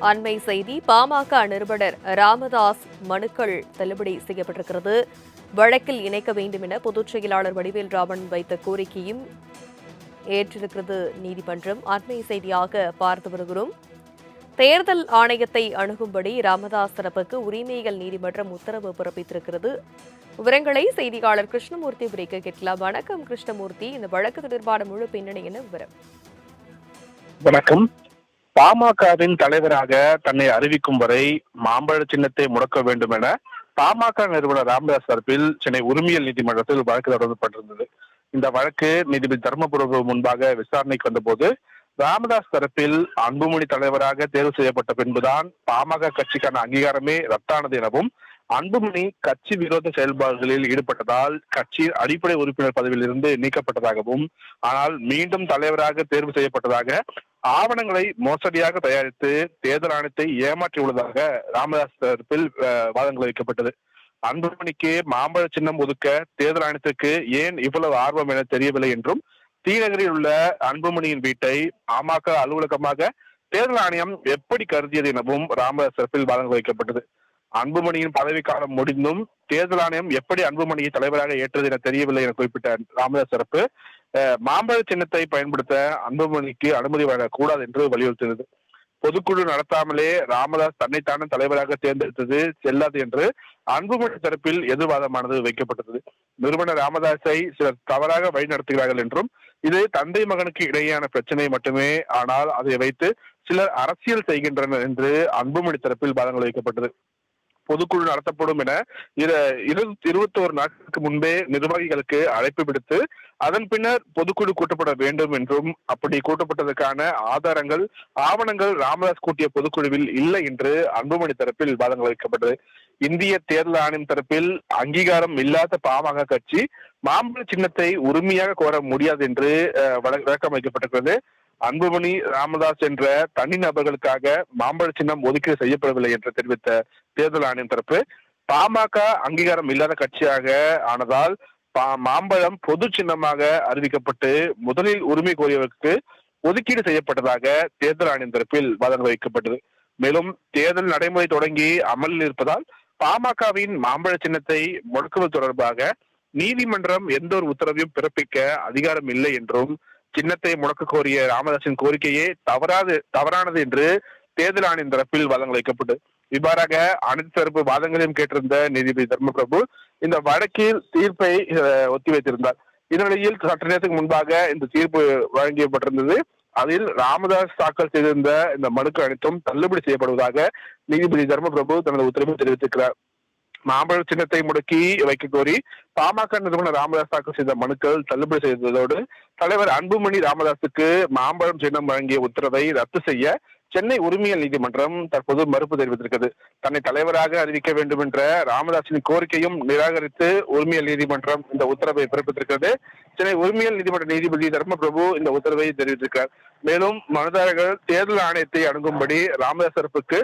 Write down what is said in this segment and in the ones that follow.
அண்மை செய்தி பாமக நிறுவனர் ராமதாஸ் மனுக்கள் தள்ளுபடி செய்யப்பட்டிருக்கிறது. வழக்கில் இணைக்க வேண்டும் என பொதுச் செயலாளர் வடிவேல் ராமன் வைத்த கோரிக்கையும் ஏற்றிருக்கிறது நீதிமன்றம். அண்மை செய்தியாக பார்த்து வருகிறோம். தேர்தல் ஆணையத்தை அணுகும்படி ராமதாஸ் தரப்புக்கு உரிமையியல் நீதிமன்றம் உத்தரவு பிறப்பித்திருக்கிறது. விவரங்களை செய்தியாளர் கிருஷ்ணமூர்த்தி விரிக்க கேட்கலாம். வணக்கம் கிருஷ்ணமூர்த்தி, இந்த வழக்கு தொடர்பான முழு பின்னணி என்ன விவரம்? வணக்கம். பாமகவின் தலைவராக தன்னை அறிவிக்கும் வரை மாம்பழ சின்னத்தை முடக்க வேண்டும் என பாமக நிறுவனர் ராமதாஸ் தரப்பில் சென்னை உரிமையியல் நீதிமன்றத்தில் வழக்கு தொடரப்பட்டிருந்தது. இந்த வழக்கு நீதிபதி தர்மபுர முன்பாக விசாரணைக்கு வந்தபோது ராமதாஸ் தரப்பில் அன்புமணி தலைவராக தேர்வு செய்யப்பட்ட பின்புதான் பாமக கட்சிக்கான அங்கீகாரமே ரத்தானது எனவும், அன்புமணி கட்சி விரோத செயல்பாடுகளில் ஈடுபட்டதால் கட்சியின் அடிப்படை உறுப்பினர் பதவியில் இருந்து நீக்கப்பட்டதாகவும், ஆனால் மீண்டும் தலைவராக தேர்வு செய்யப்பட்டதாக ஆவணங்களை மோசடியாக தயாரித்து தேர்தல் ஆணையத்தை ஏமாற்றியுள்ளதாக ராமதாஸ் தரப்பில் வாதங்கள் வைக்கப்பட்டது. அன்புமணிக்கு மாம்பழ சின்னம் ஒதுக்க தேர்தல் ஆணையத்திற்கு ஏன் இவ்வளவு ஆர்வம் என தெரியவில்லை என்றும், தீநகரில் உள்ள அன்புமணியின் வீட்டை பாமக அலுவலகமாக தேர்தல் ஆணையம் எப்படி கருதியது எனவும் ராமதாஸ் தரப்பில் வாதங்கள் வைக்கப்பட்டது. அன்புமணியின் பதவிக்காலம் முடிந்தும் தேர்தல் ஆணையம் எப்படி அன்புமணியை தலைவராக ஏற்றது என தெரியவில்லை என குறிப்பிட்ட ராமதாஸ் தரப்பு மாம்பழ சின்னத்தை பயன்படுத்த அன்புமணிக்கு அனுமதி வழங்கக்கூடாது என்று வலியுறுத்தியது. பொதுக்குழு நடத்தாமலே ராமதாஸ் தன்னைத்தானே தலைவராக தேர்ந்தெடுத்தது செல்லாது என்று அன்புமணி தரப்பில் எதிர்வாதமானது வைக்கப்பட்டது. நிறுவனர் ராமதாஸை சிலர் தவறாக வழிநடத்துகிறார்கள் என்றும், இது தந்தை மகனுக்கு இடையேயான பிரச்சனை மட்டுமே, ஆனால் அதை வைத்து சிலர் அரசியல் செய்கின்றனர் என்று அன்புமணி தரப்பில் வாதங்கள் வைக்கப்பட்டது. பொதுக்குழு நடத்தப்படும் என 21 நாட்களுக்கு முன்பே நிர்வாகிகளுக்கு அழைப்பு விடுத்து அதன் பின்னர் பொதுக்குழு கூட்டப்பட வேண்டும் என்றும், அப்படி கூட்டப்பட்டதற்கான ஆதாரங்கள் ஆவணங்கள் ராமதாஸ் கூட்டிய பொதுக்குழுவில் இல்லை என்று அன்புமணி தரப்பில் வாதங்கள் வைக்கப்பட்டது. இந்திய தேர்தல் ஆணையம் தரப்பில் அங்கீகாரம் இல்லாத பாமக கட்சி மாம்பழ சின்னத்தை உரிமையாக கோர முடியாது என்று விளக்கம் வைக்கப்பட்டிருக்கிறது. அன்புமணி ராமதாஸ் என்ற தனிநபர்களுக்காக மாம்பழ சின்னம் ஒதுக்கீடு செய்யப்படவில்லை என்று தெரிவித்த தேர்தல் ஆணையம் தரப்பு, பாமக அங்கீகாரம் இல்லாத கட்சியாக ஆனதால் மாம்பழம் பொது சின்னமாக அறிவிக்கப்பட்டு முதலில் உரிமை கோரியவருக்கு ஒதுக்கீடு செய்யப்பட்டதாக தேர்தல் ஆணையம் தரப்பில் வாதங்கள் வைக்கப்பட்டது. மேலும் தேர்தல் நடைமுறை தொடங்கி அமலில் இருப்பதால் பாமகவின் மாம்பழ சின்னத்தை முடக்குவது தொடர்பாக நீதிமன்றம் எந்த ஒரு உத்தரவையும் பிறப்பிக்க அதிகாரம் இல்லை என்றும், சின்னத்தை முடக்க கோரிய ராமதாஸின் கோரிக்கையே தவறானது என்று தேர்தல் ஆணையம் தரப்பில் வாதங்கள் வைக்கப்பட்டது. இவ்வாறாக அனைத்து தரப்பு வாதங்களையும் கேட்டிருந்த நீதிபதி தர்மபிரபு இந்த வழக்கில் தீர்ப்பை ஒத்திவைத்திருந்தார். இந்நிலையில் சற்று நேரத்துக்கு முன்பாக இந்த தீர்ப்பு வழங்கப்பட்டிருந்தது. அதில் ராமதாஸ் தாக்கல் செய்திருந்த இந்த மனுக்கள் அனைத்தும் தள்ளுபடி செய்யப்படுவதாக நீதிபதி தர்மபிரபு தனது உத்தரவில் தெரிவித்திருக்கிறார். மாம்பழ சின்னத்தை முடக்கி வைக்க கோரி பாமக நிறுவனர் ராமதாஸ் தாக்கல் செய்த மனுக்கள் தள்ளுபடி செய்ததோடு, தலைவர் அன்புமணி ராமதாஸுக்கு மாம்பழம் சின்னம் வழங்கிய உத்தரவை ரத்து செய்ய சென்னை உரிமையியல் நீதிமன்றம் தற்போது மறுப்பு தெரிவித்திருக்கிறது. தன்னை தலைவராக அறிவிக்க வேண்டும் என்ற ராமதாஸின் கோரிக்கையும் நிராகரித்து உரிமையியல் நீதிமன்றம் இந்த உத்தரவை பிறப்பித்திருக்கிறது. சென்னை உரிமையியல் நீதிமன்ற நீதிபதி தர்மபிரபு இந்த உத்தரவை தெரிவித்திருக்கிறார். மேலும் மனுதாரர்கள் தேர்தல் ஆணையத்தை அணுகும்படி ராமதாஸ் தரப்புக்கு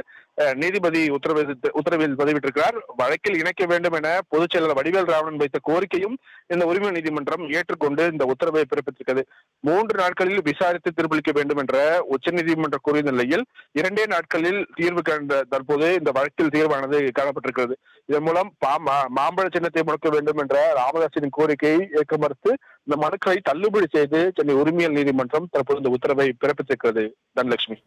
நீதிபதி உத்தரவில் பதிவிட்டிருக்கிறார். வழக்கில் இணைக்க வேண்டும் என பொதுச் செயலாளர் வடிவேல் ராமன் வைத்த கோரிக்கையும் இந்த உரிமை நீதிமன்றம் ஏற்றுக்கொண்டு இந்த உத்தரவை பிறப்பித்திருக்கிறது. 3 நாட்களில் விசாரித்து தீர்ப்பளிக்க வேண்டும் என்ற உச்சநீதிமன்றம் கூறிய நிலையில் 2 நாட்களில் தீர்வு கண்ட தற்போது இந்த வழக்கில் தீர்வானது காணப்பட்டிருக்கிறது. இதன் மூலம் மாம்பழ சின்னத்தை முடக்க வேண்டும் என்ற ராமதாஸின் கோரிக்கையை ஏற்க மறுத்து இந்த மனுக்களை தள்ளுபடி செய்து சென்னை உரிமையியல் நீதிமன்றம் தற்போது இந்த உத்தரவை பிறப்பித்திருக்கிறது. தனலட்சுமி,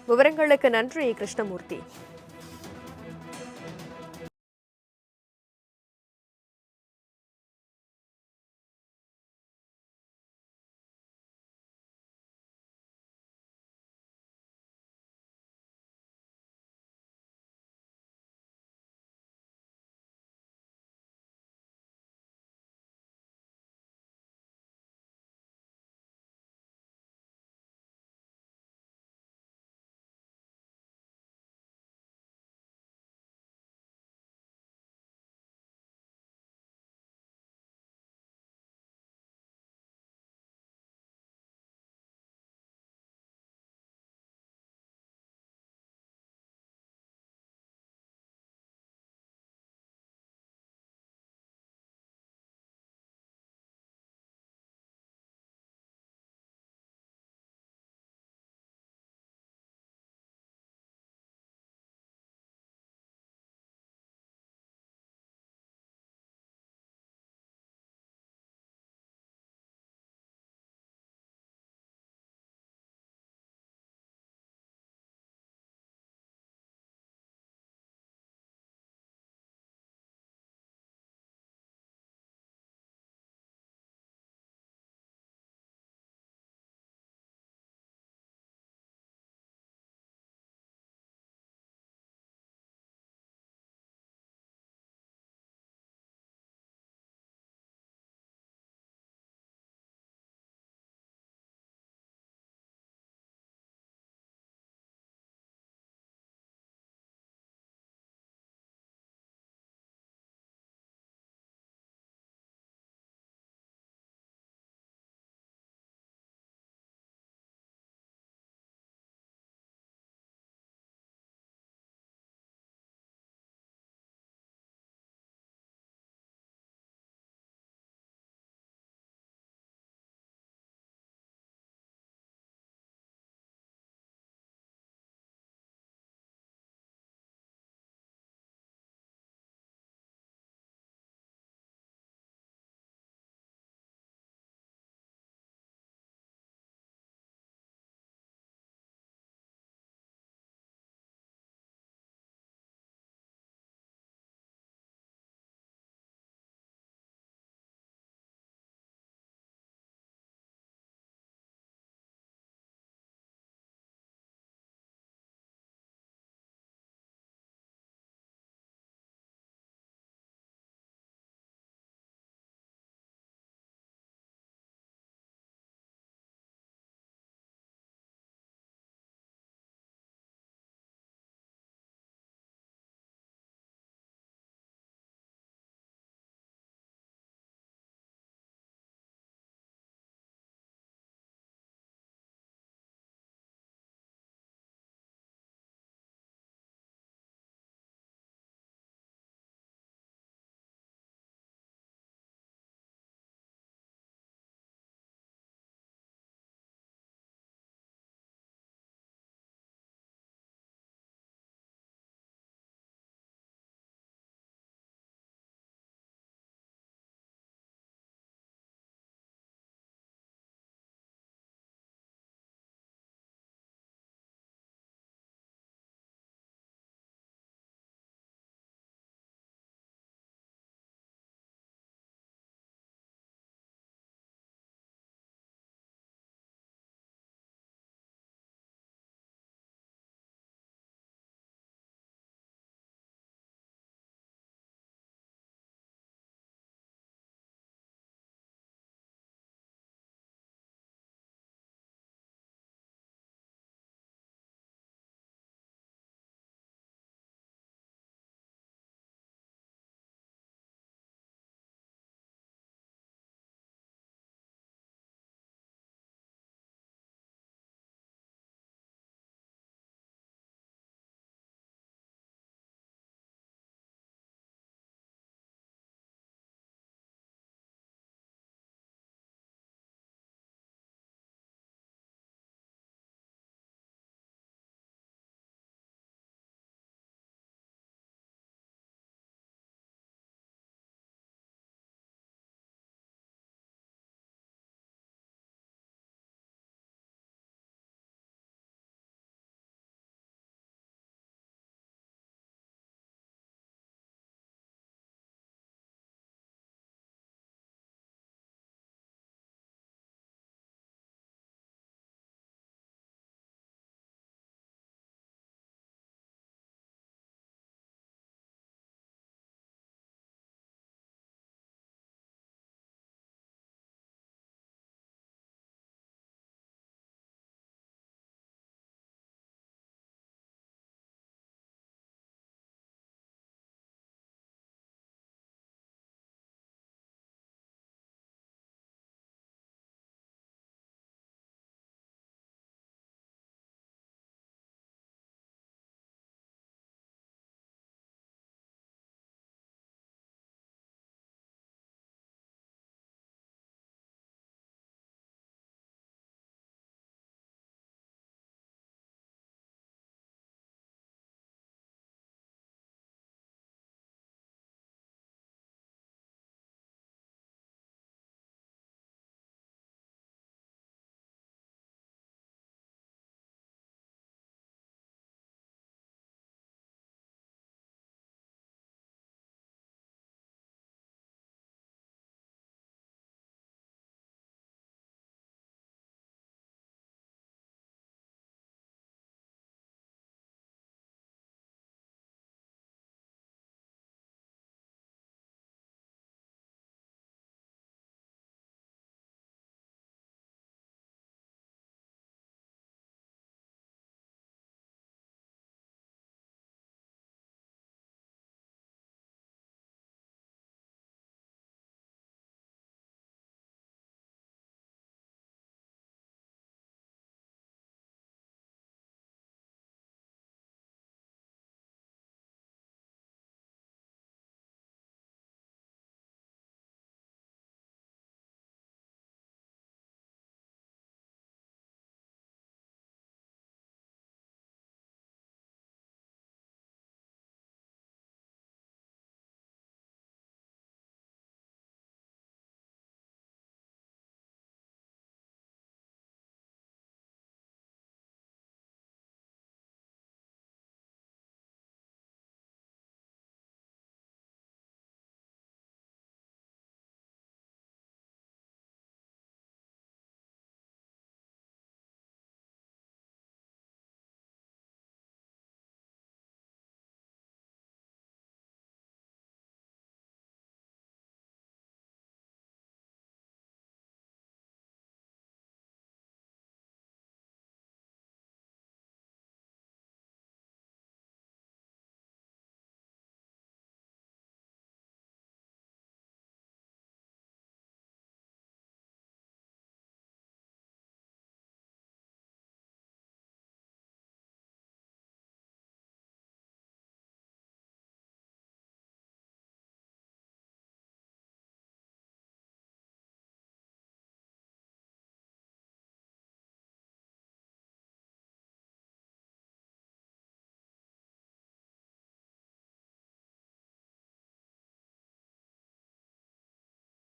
விவரங்களுக்கு நன்றி கிருஷ்ணமூர்த்தி.